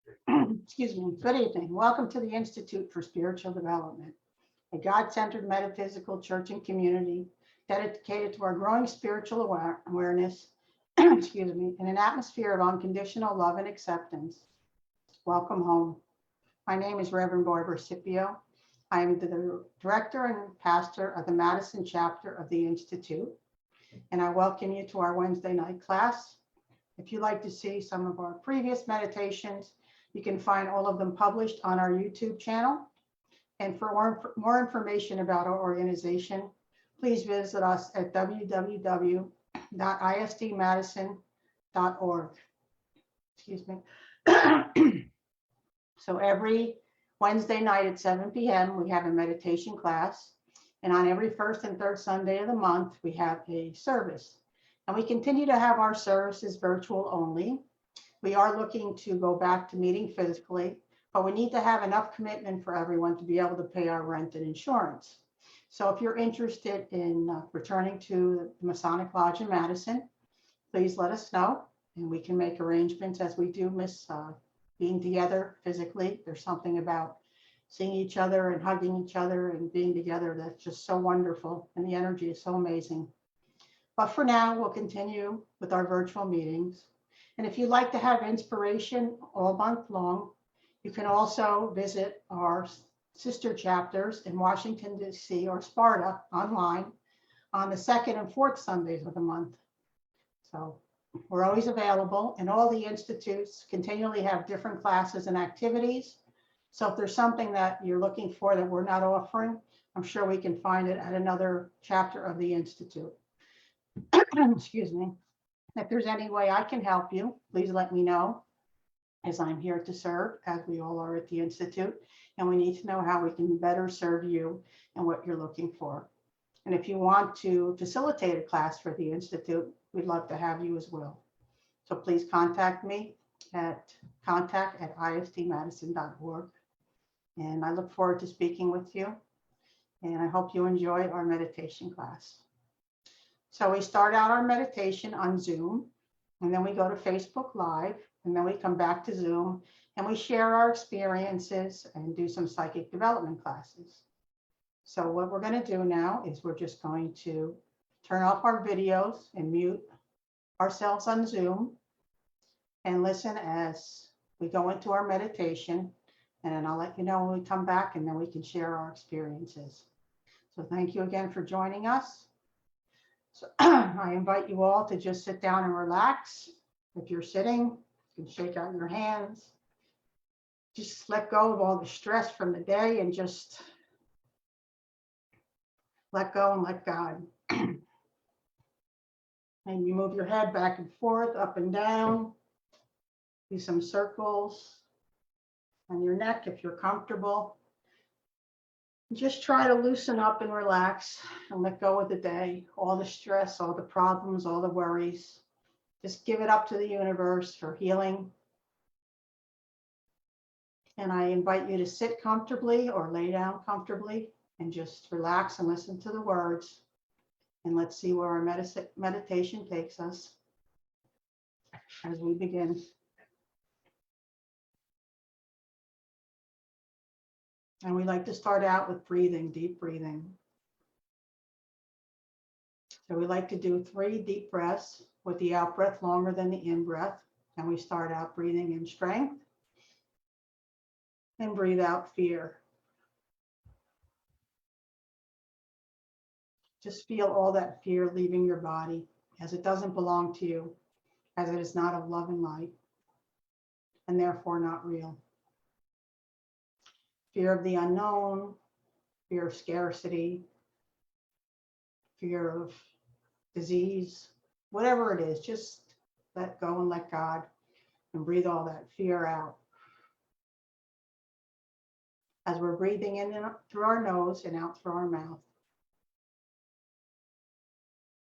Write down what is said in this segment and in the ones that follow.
Excuse me. Good evening. Welcome to the Institute for Spiritual Development, a God-centered metaphysical church and community dedicated to our growing spiritual awareness, excuse me, in an atmosphere of unconditional love and acceptance. Welcome home. My name is Reverend Barbara Scipio. I am the director and pastor of the Madison chapter of the Institute, and I welcome you to our Wednesday night class. If you'd like to see some of our previous meditations, you can find all of them published on our YouTube channel. And for more information about our organization, please visit us at www.istmadison.org. Excuse me. So every Wednesday night at 7 p.m., we have a meditation class. And on every first and third Sunday of the month, we have a service. And we continue to have our services virtual only. We are looking to go back to meeting physically, but we need to have enough commitment for everyone to be able to pay our rent and insurance. So if you're interested in returning to the Masonic Lodge in Madison, please let us know and we can make arrangements, as we do miss being together physically. There's something about seeing each other and hugging each other and being together that's just so wonderful, and the energy is so amazing. But for now, we'll continue with our virtual meetings. And if you'd like to have inspiration all month long, you can also visit our sister chapters in Washington, D.C. or Sparta online on the second and fourth Sundays of the month. So we're always available, and all the institutes continually have different classes and activities. So if there's something that you're looking for that we're not offering, I'm sure we can find it at another chapter of the Institute. Excuse me. If there's any way I can help you, please let me know, as I'm here to serve, as we all are at the Institute, and we need to know how we can better serve you and what you're looking for. And if you want to facilitate a class for the Institute, we'd love to have you as well. So please contact me at contact@istmadison.org. And I look forward to speaking with you. And I hope you enjoy our meditation class. So we start out our meditation on Zoom, and then we go to Facebook Live, and then we come back to Zoom, and we share our experiences and do some psychic development classes. So what we're going to do now is we're just going to turn off our videos and mute ourselves on Zoom and listen as we go into our meditation. And then I'll let you know when we come back, and then we can share our experiences. So thank you again for joining us. So I invite you all to just sit down and relax. If you're sitting, you can shake out your hands. Just let go of all the stress from the day and just let go and let God. And you move your head back and forth, up and down. Do some circles on your neck if you're comfortable. Just try to loosen up and relax and let go of the day, all the stress, all the problems, all the worries. Just give it up to the universe for healing. And I invite you to sit comfortably or lay down comfortably and just relax and listen to the words. And let's see where our meditation takes us as we begin. And we like to start out with breathing, deep breathing. So we like to do 3 deep breaths with the out breath longer than the in breath. And we start out breathing in strength and breathe out fear. Just feel all that fear leaving your body, as it doesn't belong to you, as it is not of love and light, and therefore not real. Fear of the unknown, fear of scarcity, fear of disease, whatever it is, just let go and let God and breathe all that fear out. As we're breathing in and through our nose and out through our mouth.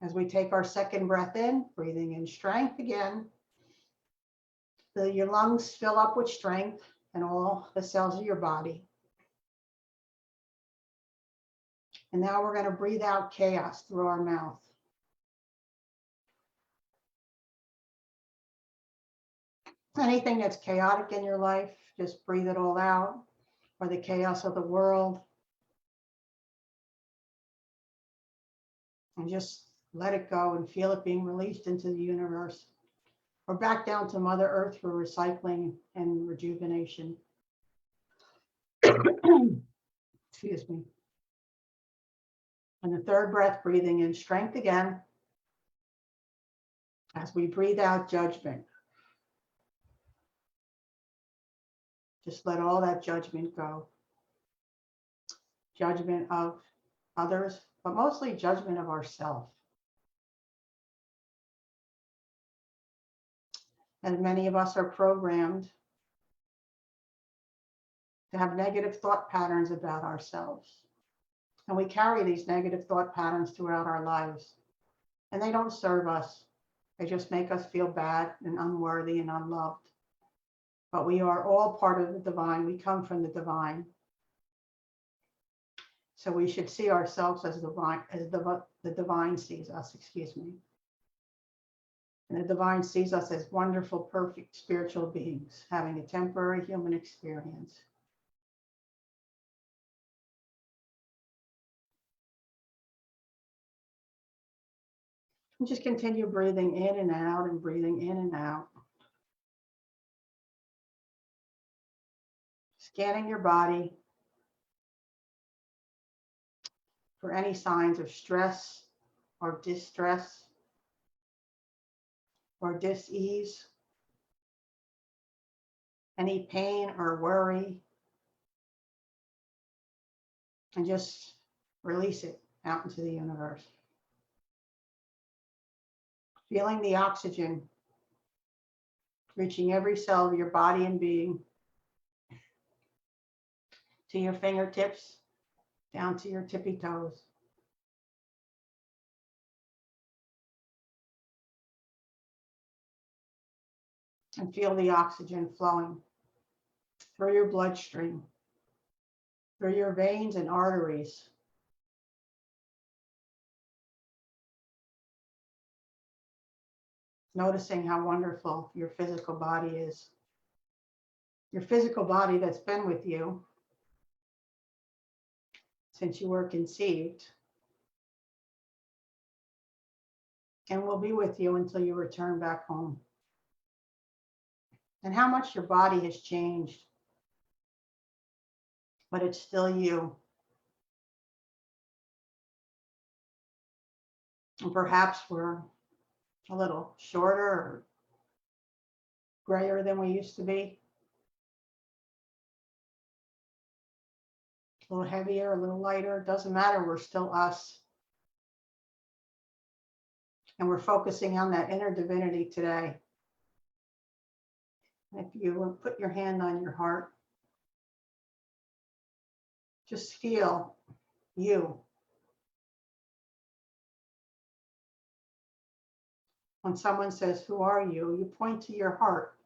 As we take our second breath in, breathing in strength again, your lungs fill up with strength and all the cells of your body. And now we're going to breathe out chaos through our mouth. Anything that's chaotic in your life, just breathe it all out, or the chaos of the world, and just let it go and feel it being released into the universe or back down to Mother Earth for recycling and rejuvenation. Excuse me. And the third breath, breathing in strength again. As we breathe out judgment, just let all that judgment go. Judgment of others, but mostly judgment of ourselves. And many of us are programmed to have negative thought patterns about ourselves. And we carry these negative thought patterns throughout our lives. And they don't serve us. They just make us feel bad and unworthy and unloved. But we are all part of the divine. We come from the divine. So we should see ourselves as divine, as the divine sees us, excuse me. And the divine sees us as wonderful, perfect spiritual beings having a temporary human experience. And just continue breathing in and out and breathing in and out. Scanning your body for any signs of stress or distress or dis-ease, any pain or worry, and just release it out into the universe. Feeling the oxygen reaching every cell of your body and being, to your fingertips, down to your tippy toes. And feel the oxygen flowing through your bloodstream, through your veins and arteries. Noticing how wonderful your physical body is. Your physical body that's been with you since you were conceived and will be with you until you return back home. And how much your body has changed, but it's still you. And perhaps we're a little shorter or grayer than we used to be, a little heavier, a little lighter, it doesn't matter, we're still us. And we're focusing on that inner divinity today. If you put your hand on your heart, just feel you. When someone says, "Who are you?" you point to your heart.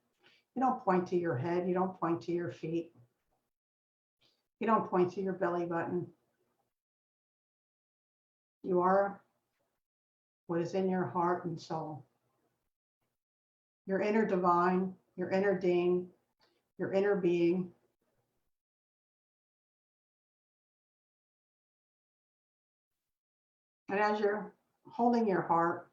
You don't point to your head. You don't point to your feet. You don't point to your belly button. You are what is in your heart and soul. Your inner divine, your inner being, your inner being. And as you're holding your heart,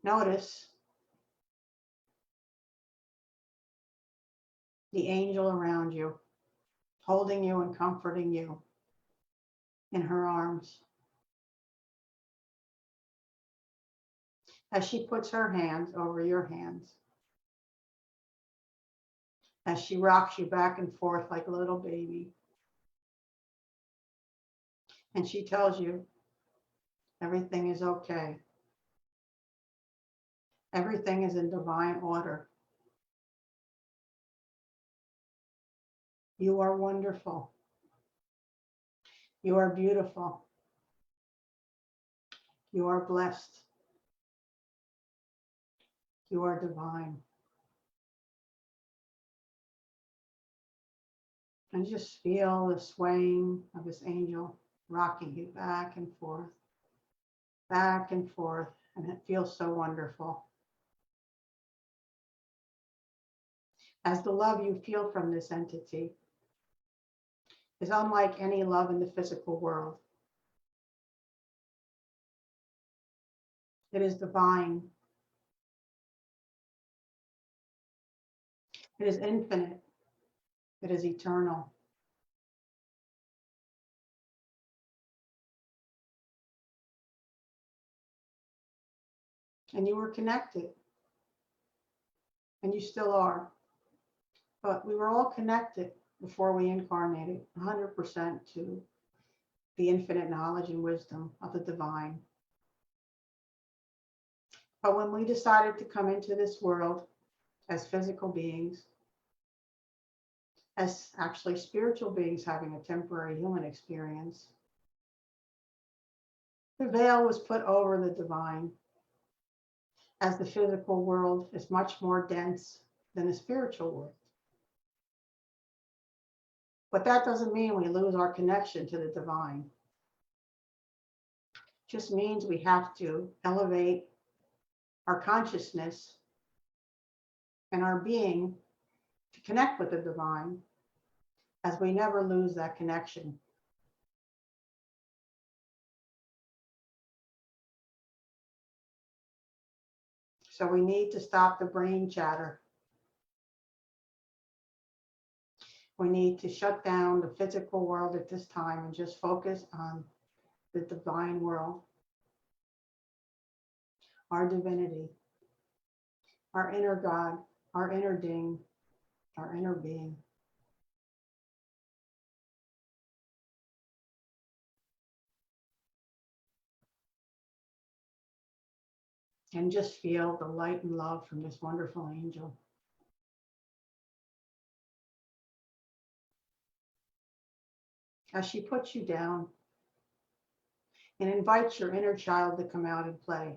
notice the angel around you, holding you and comforting you in her arms. As she puts her hands over your hands, as she rocks you back and forth like a little baby. And she tells you everything is okay. Everything is in divine order. You are wonderful. You are beautiful. You are blessed. You are divine. And just feel the swaying of this angel rocking you back and forth. back and forth, and it feels so wonderful. As the love you feel from this entity is unlike any love in the physical world. It is divine. It is infinite. It is eternal. And you were connected. And you still are. But we were all connected before we incarnated 100% to the infinite knowledge and wisdom of the divine. But when we decided to come into this world as physical beings, as actually spiritual beings having a temporary human experience, the veil was put over the divine, as the physical world is much more dense than the spiritual world. But that doesn't mean we lose our connection to the divine. It just means we have to elevate our consciousness and our being to connect with the divine, as we never lose that connection. So we need to stop the brain chatter. We need to shut down the physical world at this time and just focus on the divine world, our divinity, our inner God, our inner Ding, our inner being. And just feel the light and love from this wonderful angel. As she puts you down and invites your inner child to come out and play.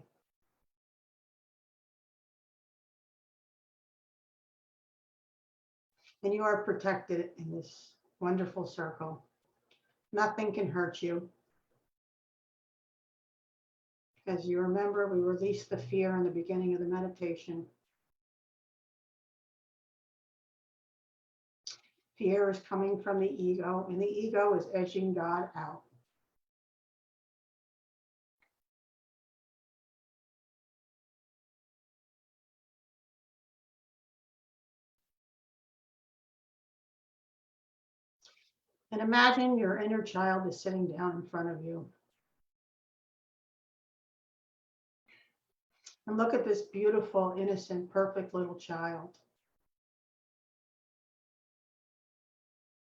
And you are protected in this wonderful circle. Nothing can hurt you. As you remember, we released the fear in the beginning of the meditation. Fear is coming from the ego, and the ego is edging God out. And imagine your inner child is sitting down in front of you. And look at this beautiful, innocent, perfect little child.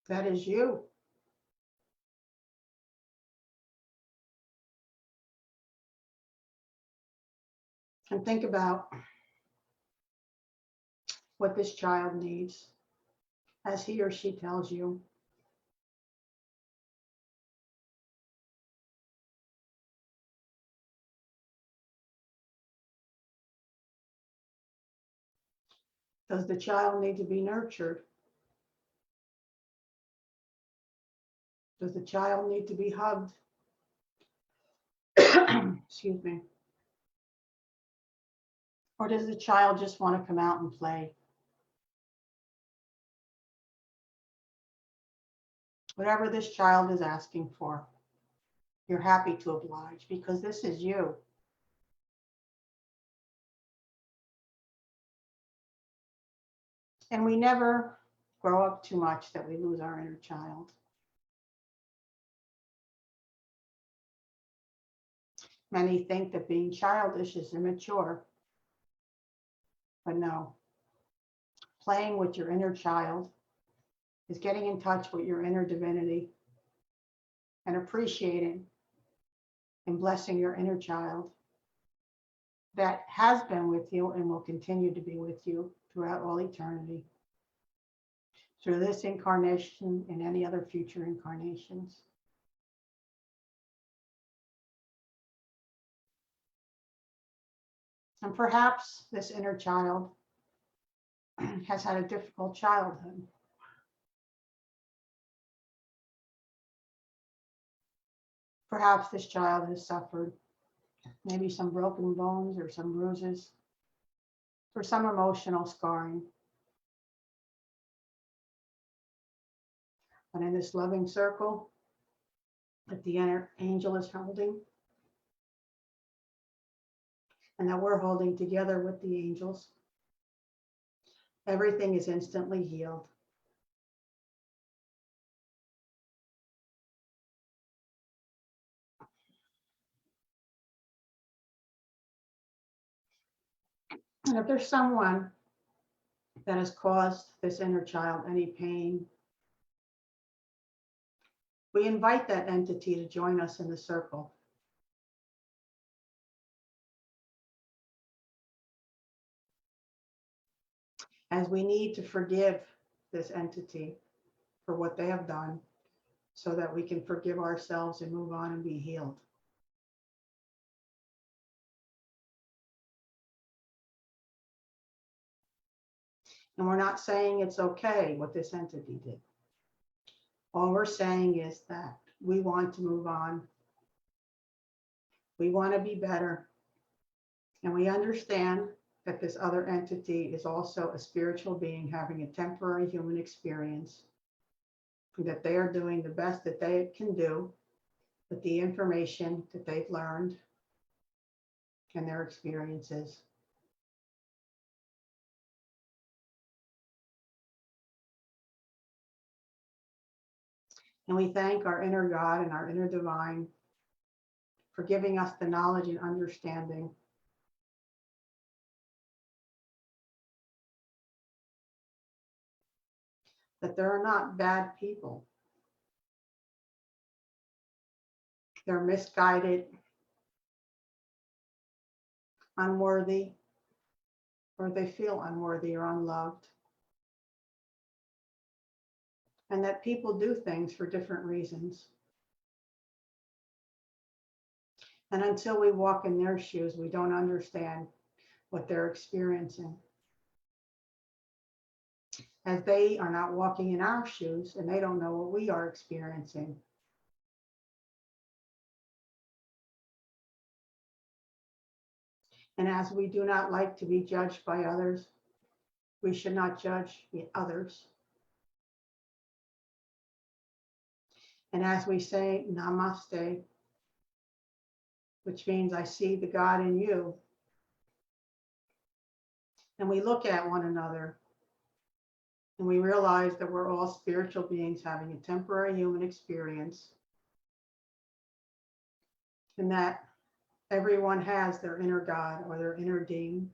That is you. And think about what this child needs as he or she tells you. Does the child need to be nurtured? Does the child need to be hugged? Excuse me. Or does the child just want to come out and play? Whatever this child is asking for, you're happy to oblige because this is you. And we never grow up too much that we lose our inner child. Many think that being childish is immature, but no. Playing with your inner child is getting in touch with your inner divinity and appreciating and blessing your inner child that has been with you and will continue to be with you throughout all eternity, through this incarnation and any other future incarnations. And perhaps this inner child has had a difficult childhood. Perhaps this child has suffered maybe some broken bones or some bruises, or some emotional scarring. But in this loving circle that the inner angel is holding, and that we're holding together with the angels, everything is instantly healed. And if there's someone that has caused this inner child any pain, we invite that entity to join us in the circle. As we need to forgive this entity for what they have done, so that we can forgive ourselves and move on and be healed. And we're not saying it's okay what this entity did. All we're saying is that we want to move on. We want to be better. And we understand that this other entity is also a spiritual being having a temporary human experience, that they are doing the best that they can do with the information that they've learned and their experiences. And we thank our inner God and our inner divine for giving us the knowledge and understanding that there are not bad people. They're misguided, unworthy, or they feel unworthy or unloved. And that people do things for different reasons. And until we walk in their shoes, we don't understand what they're experiencing. As they are not walking in our shoes and they don't know what we are experiencing. And as we do not like to be judged by others, we should not judge others. And as we say namaste, which means I see the God in you, and we look at one another and we realize that we're all spiritual beings having a temporary human experience, and that everyone has their inner God or their inner being.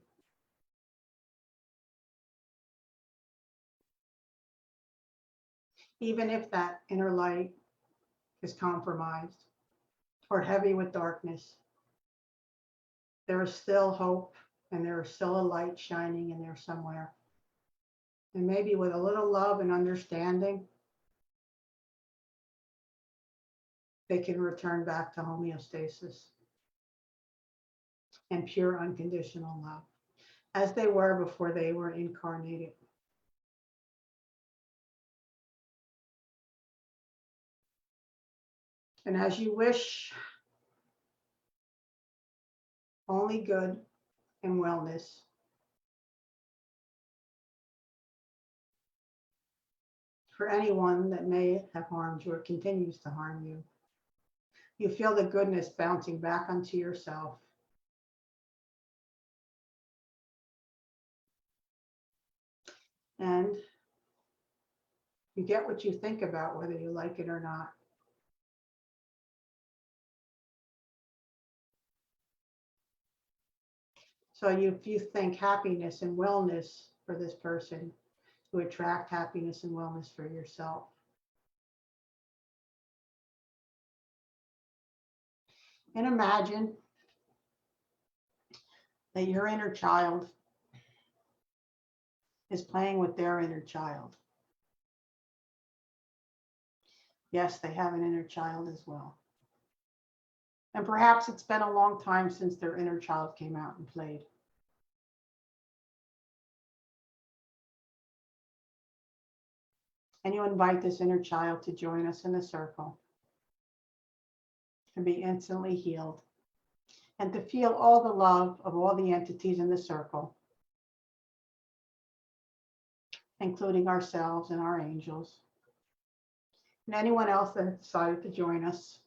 Even if that inner light is compromised or heavy with darkness, there is still hope and there is still a light shining in there somewhere. And maybe with a little love and understanding, they can return back to homeostasis and pure unconditional love, as they were before they were incarnated. And as you wish only good and wellness, for anyone that may have harmed you or continues to harm you, you feel the goodness bouncing back onto yourself. And you get what you think about whether you like it or not. So if you think happiness and wellness for this person, you attract happiness and wellness for yourself. And imagine that your inner child is playing with their inner child. Yes, they have an inner child as well. And perhaps it's been a long time since their inner child came out and played. And you invite this inner child to join us in the circle and be instantly healed and to feel all the love of all the entities in the circle, including ourselves and our angels, and anyone else that decided to join us.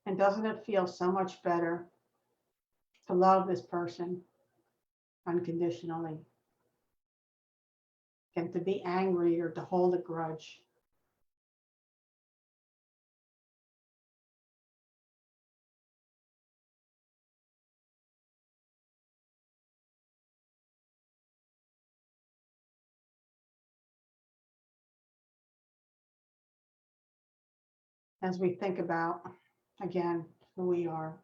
And doesn't it feel so much better to love this person unconditionally than to be angry or to hold a grudge? As we think about, again, who we are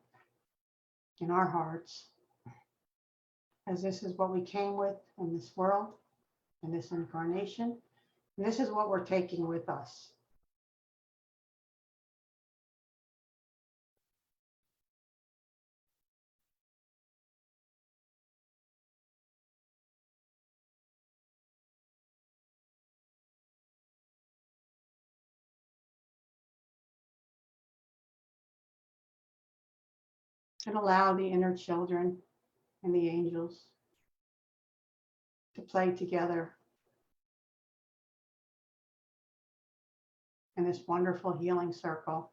in our hearts, as this is what we came with in this world, in this incarnation, and this is what we're taking with us. And allow the inner children and the angels to play together in this wonderful healing circle.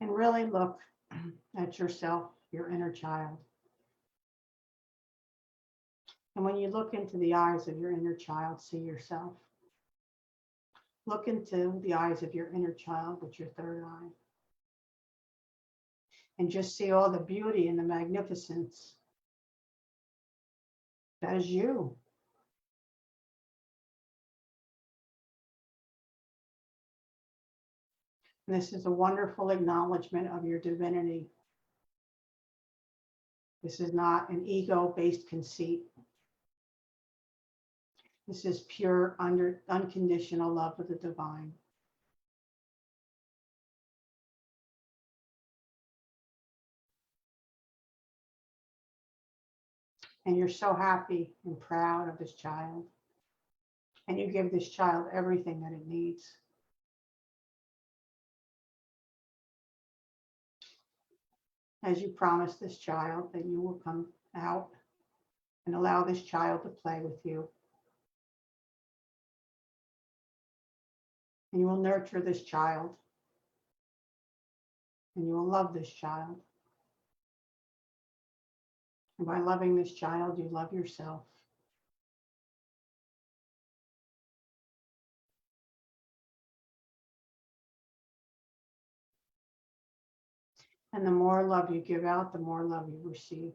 And really look at yourself, your inner child. And when you look into the eyes of your inner child, see yourself. Look into the eyes of your inner child with your third eye. And just see all the beauty and the magnificence that is you. And this is a wonderful acknowledgement of your divinity. This is not an ego-based conceit. This is pure, unconditional love of the divine. And you're so happy and proud of this child. And you give this child everything that it needs. As you promise this child that you will come out and allow this child to play with you. And you will nurture this child. And you will love this child. And by loving this child, you love yourself. And the more love you give out, the more love you receive.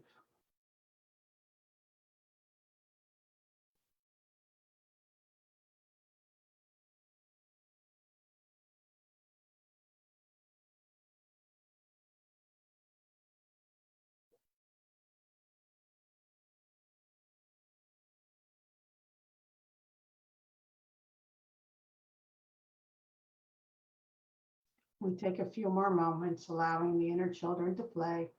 We take a few more moments allowing the inner children to play.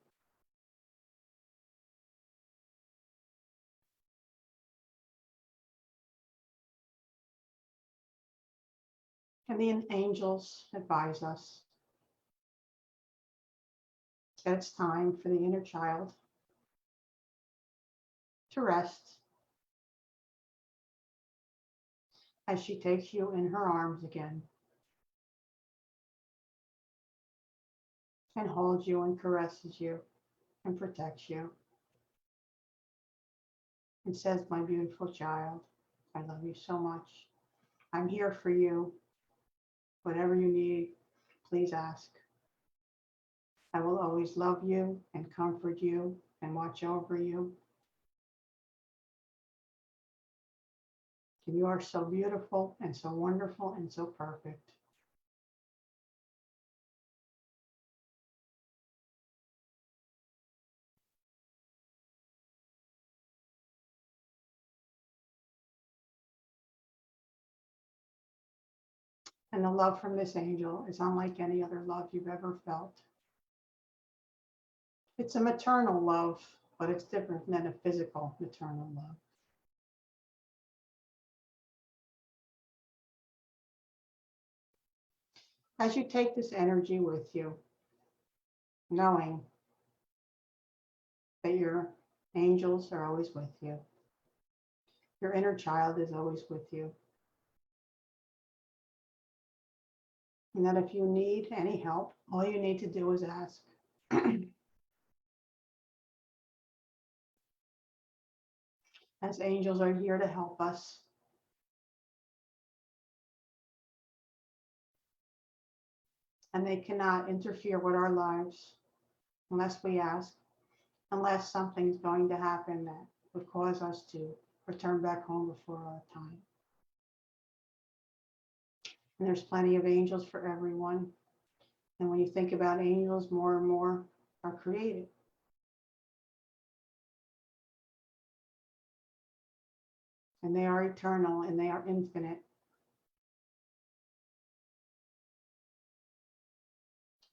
And the angels advise us that it's time for the inner child to rest as she takes you in her arms again and holds you and caresses you and protects you and says, my beautiful child, I love you so much. I'm here for you. Whatever you need, please ask. I will always love you and comfort you and watch over you. And you are so beautiful and so wonderful and so perfect. And the love from this angel is unlike any other love you've ever felt. It's a maternal love, but it's different than a physical maternal love. As you take this energy with you, knowing that your angels are always with you, your inner child is always with you, and that if you need any help, all you need to do is ask. As angels are here to help us. And they cannot interfere with our lives unless we ask, unless something's going to happen that would cause us to return back home before our time. And there's plenty of angels for everyone. And when you think about angels, more and more are created. And they are eternal and they are infinite.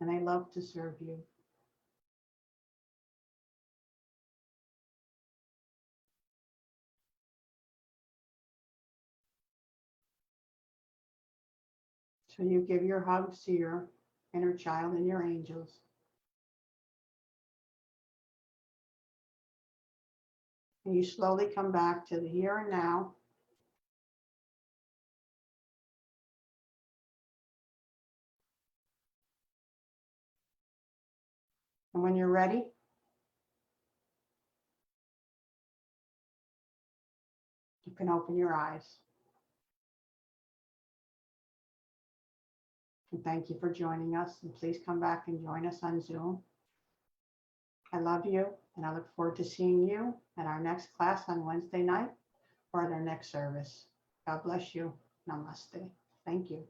And they love to serve you. So you give your hugs to your inner child and your angels. And you slowly come back to the here and now. And when you're ready, you can open your eyes. And thank you for joining us. And please come back and join us on Zoom. I love you, and I look forward to seeing you at our next class on Wednesday night or at our next service. God bless you. Namaste. Thank you.